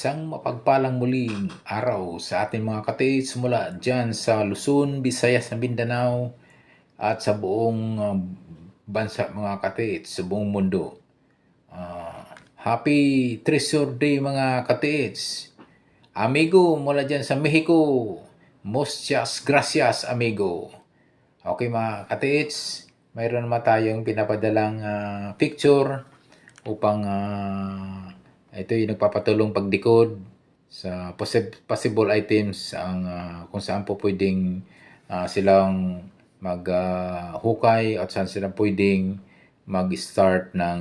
Isang mapagpalang muling araw sa ating mga katiits mula dyan sa Luzon, Visayas, Mindanao at sa buong bansa mga katiits, sa buong mundo. Happy Treasure Day mga katiits. Amigo mula dyan sa Mexico, muchas gracias amigo. Okay mga katiits, mayroon naman tayong pinapadalang picture upang ito yung nagpapatulong pagdikod sa possible items ang kung saan po pwedeng silang maghukay at saan sila pwedeng mag-start ng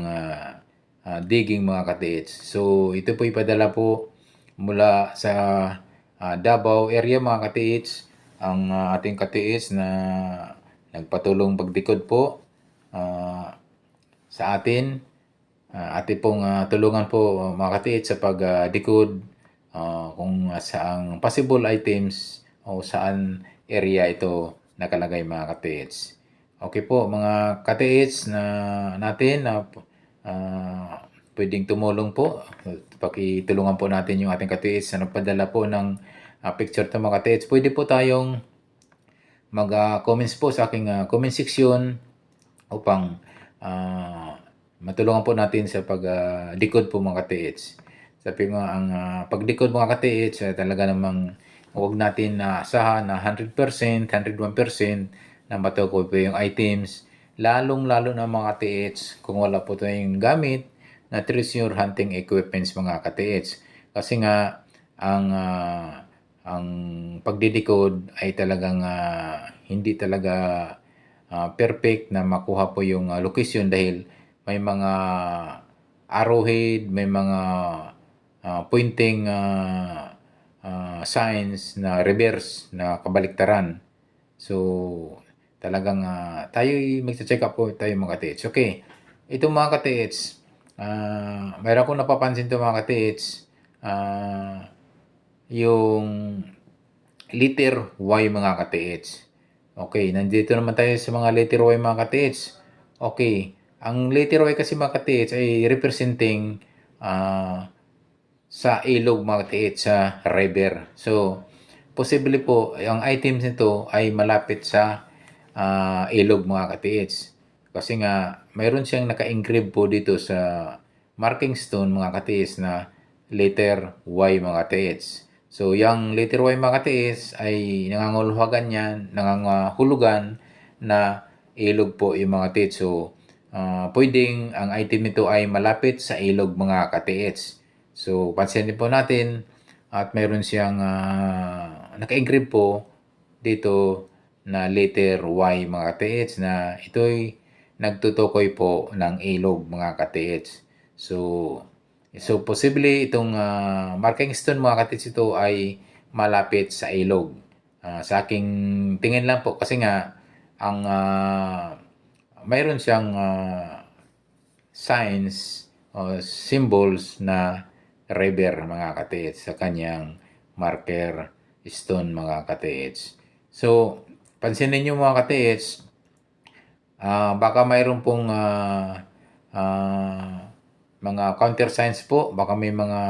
digging mga katiits. So ito po ipadala po mula sa Davao area mga katiits. Ang ating katiits na nagpatulong pagdikod po sa atin. Atin pong tulungan po mga katiits sa pagdikod kung saang possible items o saan area ito nakalagay mga katiits. Okay po mga katiits na natin na pwedeng tumulong po. Pakitulungan po natin yung ating katiits na nagpadala po ng picture to mga katiits. Pwede po tayong mag-comments po sa aking comment section upang matulungan po natin sa pagdikod po mga katiits. Sabi nga, ang pagdikod mga katiits, talaga namang huwag natin naasahan na 100%, 101% na matukoy po yung items. Lalong-lalo na mga katiits kung wala po tayong gamit na treasure hunting equipments mga katiits. Kasi nga, ang pagdidikod ay talagang hindi talaga perfect na makuha po yung location dahil may mga arrowhead, may mga pointing signs na reverse na kabaliktaran. So, talagang tayo'y magche-check up po tayo mga katiits. Okay, itong mga katiits, mayroon akong napapansin ito mga katiits, yung letter Y mga katiits. Okay, nandito naman tayo sa mga letter Y mga katiits. Okay, ang letter Y kasi mga katiits ay representing sa ilog mga katiits, sa river. So, posible po, ang items nito ay malapit sa ilog mga katiits. Kasi nga, mayroon siyang naka-engrave po dito sa marking stone mga katiits na letter Y mga katiits. So, yung letter Y mga katiits ay nangangahulugan yan, nangangahulugan na ilog po yung mga katiits. So, pwedeng ang item nito ay malapit sa ilog mga katiits. So, pansinin po natin at mayroon siyang naka-engrave po dito na letter Y mga katiits na ito'y nagtutukoy po ng ilog mga katiits. So posible itong marking stone mga katiits ito ay malapit sa ilog. Sa aking tingin lang po kasi nga ang mayroon siyang signs o symbols na river mga katiits sa kanyang marker stone mga katiits. So, pansinin nyo mga katiits, baka mayroon pong mga counter signs po, baka may mga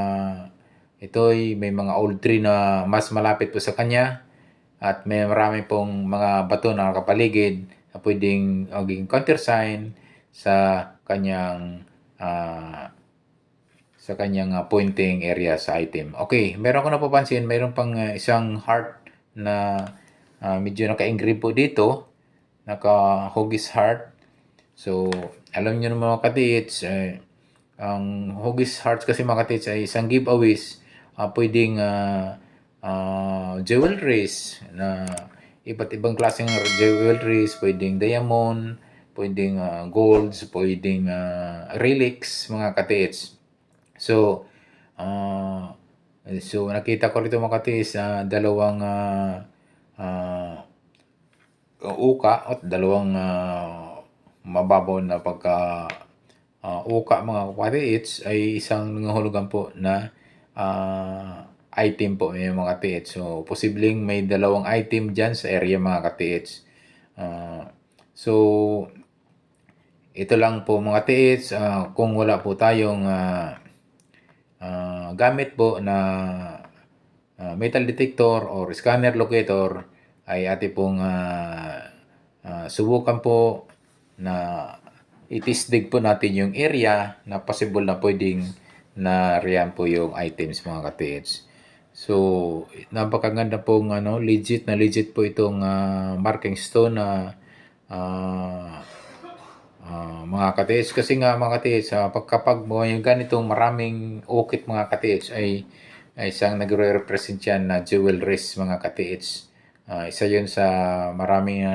may mga old tree na mas malapit po sa kanya at may marami pong mga bato na nakapaligid na pwedeng maging counter sign sa kanyang pointing area sa item. Okay, meron ko napapansin, mayroon pang isang heart na medyo naka-engrave po dito, naka-hugis heart. So, alam niyo naman mga katiits, ang hugis hearts kasi mga katiits ay isang giveaways, pwedeng jewelries na iba't ibang klaseng jewelries, pwedeng diamond, pwedeng golds, pwedeng relics mga katiits. So, nakita ko rito mga katiis dalawang uka at dalawang mababaw na pagka uka mga katiits ay isang nangahulugan po na item po may mga katiits. So, posibleng may dalawang item dyan sa area mga katiits. So, ito lang po mga katiits. Kung wala po tayong gamit po na metal detector or scanner locator ay ati pong subukan po na itisdig po natin yung area na possible na pwedeng na riyan po yung items mga ka-TH. So, napakaganda pong legit na legit po itong marking stone na mga ka-TH. Kasi nga mga ka-TH, kapag yung ganitong maraming ukit mga ka-TH ay isang nagre-represent yan na jewelries mga ka-TH. Isa yun sa maraming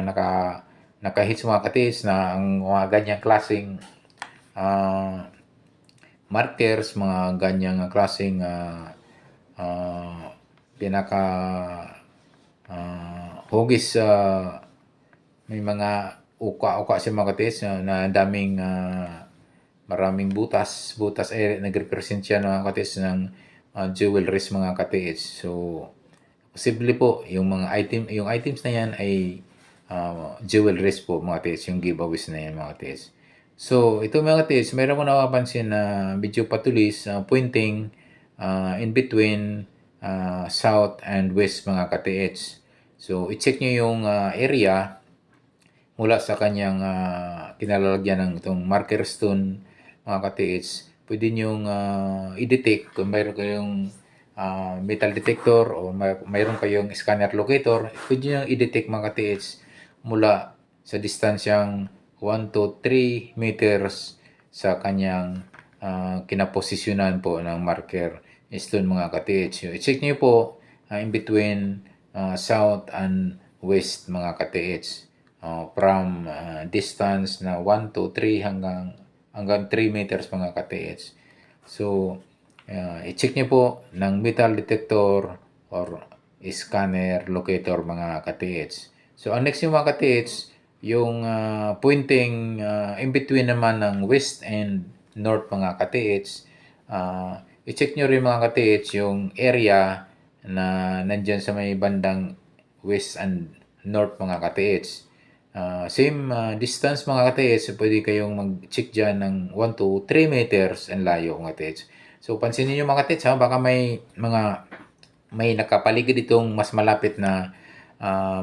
naka-hits mga ka-TH na ang mga ganyang klaseng markers, mga ganyang klaseng pinaka hugis may mga uka-uka si mga ka-TH na daming maraming butas ay nag-represent siya mga ka-TH ng jewelries mga ka-TH. So, posible po yung yung items na yan ay jewelries po mga ka-TH, yung giveaways na yan mga ka-TH. So, ito mga ka-TH, mayroon ko napapansin na medyo patulis pointing in between south and west mga ka-TH. So, i-check nyo yung area mula sa kanyang kinalalagyan ng itong marker stone mga ka-TH. Pwede nyong i-detect kung mayroon kayong metal detector o mayroon kayong scanner locator. Pwede nyo i-detect mga ka-TH mula sa distansyang 1 to 3 meters sa kanyang kinaposisyonan po ng marker stone mga ka-TH. So, i-check nyo po in between south and west mga ka-TH. From distance na 1 to 3 hanggang 3 meters mga ka-TH. So, i-check nyo po ng metal detector or scanner locator mga ka-TH. So, ang next yung mga ka-TH, yung pointing in between naman ng west and north mga ka-TH, i-check nyo rin mga ka-TH yung area na nandyan sa may bandang west and north mga ka-TH. Same distance mga ka-TH, pwede kayong mag-check dyan ng 1 to 3 meters ang layo mga ka-TH. So, pansinin nyo mga ka-TH, baka may nakapaligid itong mas malapit na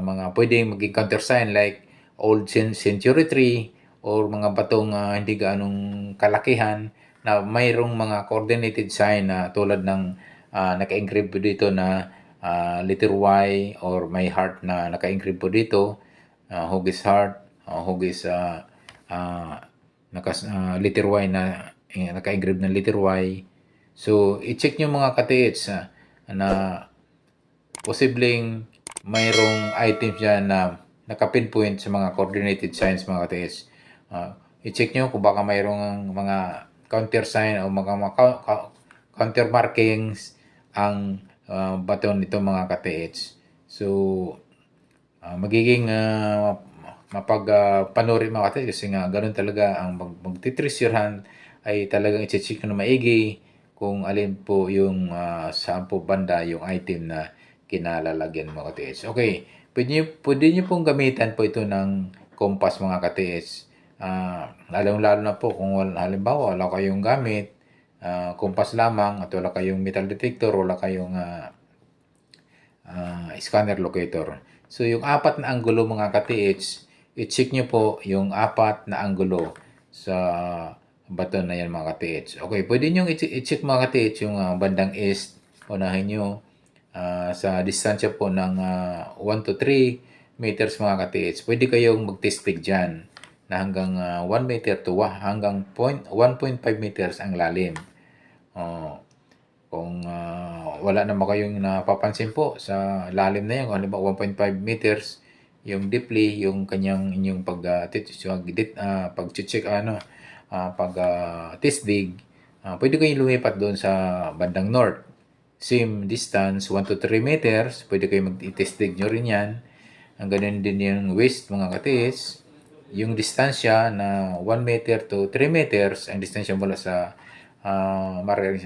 mga pwedeng maging countersign like old century tree or mga batong hindi gaanong kalakihan na mayroong mga coordinated sign na tulad ng naka-engrave po dito na letter Y or may heart na naka-engrave po dito. Hugis heart, hugis letter Y na naka-engrave ng letter Y. So, i-check nyo mga ka-TH na posibleng mayroong items dyan na naka-pinpoint sa mga coordinated signs mga ka-TH. I-check nyo kung baka mayroong mga counter sign o mga counter markings ang baton nito mga ka-TH. So, magiging mapagpanuri mga ka-TH kasi nga ganun talaga ang magtitreasurehan ay talagang i-check na maigi kung alin po yung saan po banda yung item na kinalalagyan mga ka-TH. Okay, pwede nyo pong gamitan po ito ng compass mga ka-TH. Lalong-lalo na po kung halimbawa wala kayong gamit, compass lamang at wala kayong metal detector, wala kayong scanner locator. So, yung apat na anggulo mga ka-TH, i-check nyo po yung apat na anggulo sa baton na yan mga ka-TH. Okay, pwede nyo i-check mga ka-TH yung bandang east. Unahin nyo sa distansya po ng 1 to 3 meters mga ka-TH. Pwede kayong mag-testig dyan na hanggang 1 meter to hanggang 1.5 meters ang lalim. Kung wala naman kayong napapansin po sa lalim na yan, kung halimbawa 1.5 meters, yung deeply, yung kanyang inyong pag-check tisdig, pwede kayong lumipat doon sa bandang north. Same distance, 1 to 3 meters, pwede kayong mag-tisdig nyo rin yan. Ang ganun din yung west mga ka-TH. Yung distansya na 1 meter to 3 meters, ang distansya mula sa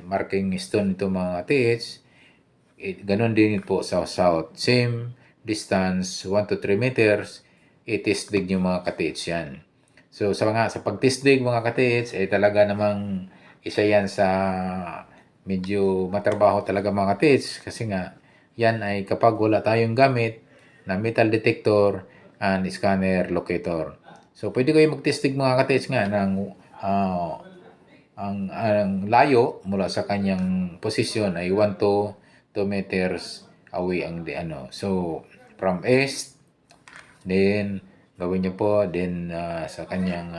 marking stone ito mga ka-TH. Ganun din po sa south. Same distance, 1 to 3 meters, itisdig yung mga ka-TH yan. So, sa pagtisdig mga ka-TH, ay talaga namang isa yan sa medyo matrabaho talaga mga katiits kasi nga yan ay kapag wala tayong gamit na metal detector and scanner locator. So pwede kayo magtesting mga katiits nga ng ang layo mula sa kanyang posisyon ay 1 to 2 meters away ang So from east, then gawin niyo po, then sa kanyang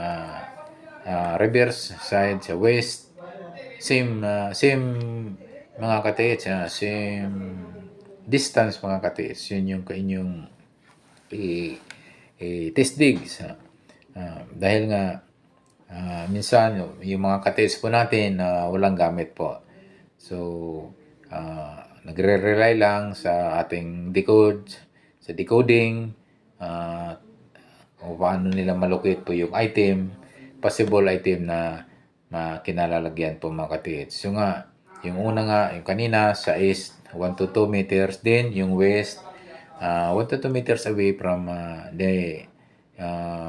reverse side sa west, same mga katiits, same distance mga katiits. Yun yung inyong test dig dahil nga minsan yung mga katiits po natin walang gamit po. So nagre-rely lang sa ating sa decoding, kung paano nila malocate po yung item, possible item na kinalalagyan po mga katiits. So nga, yung una nga, yung kanina sa east, 1 to 2 meters, then yung west, 1 to 2 meters away from the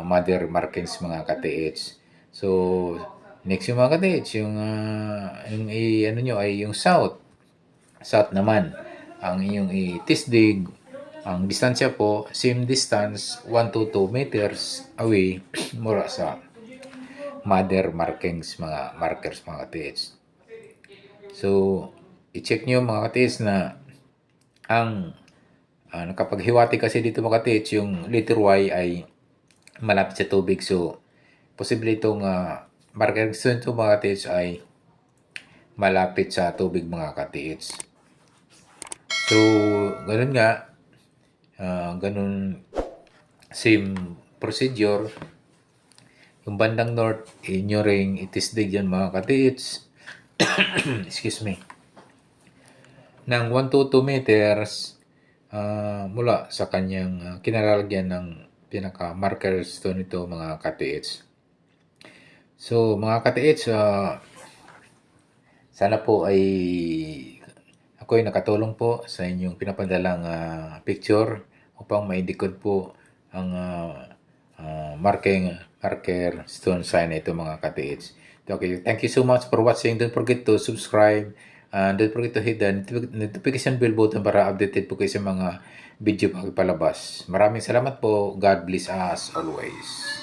mother markings mga katiits. So, next yung mga katiits, yung ano nyo ay yung south. South naman, ang inyong itisdig, ang distansya po, same distance, 1 to 2 meters away mula sa mother markings, mga markers mga katiits. So, i-check nyo mga katiits na ang nakapaghiwati kasi dito mga katiits, yung letter Y ay malapit sa tubig. So, posible itong marker stone ito mga katiits ay malapit sa tubig mga katiits. So, ganun nga, ganun same procedure. Yung bandang north, inyo ring itisdig yan mga katiits. Excuse me. Ng 1 to 2 meters mula sa kanyang kinalalagyan ng pinaka-marker stone ito mga katiits. So, mga katiits, sana po ay ako ay nakatulong po sa inyong pinapadalang picture upang ma-decode po ang marker stone sign na ito mga katiits. Okay, thank you so much for watching. Don't forget to subscribe and don't forget to hit the notification bell button para updated po kayo sa mga video pagpalabas. Maraming salamat po. God bless us always.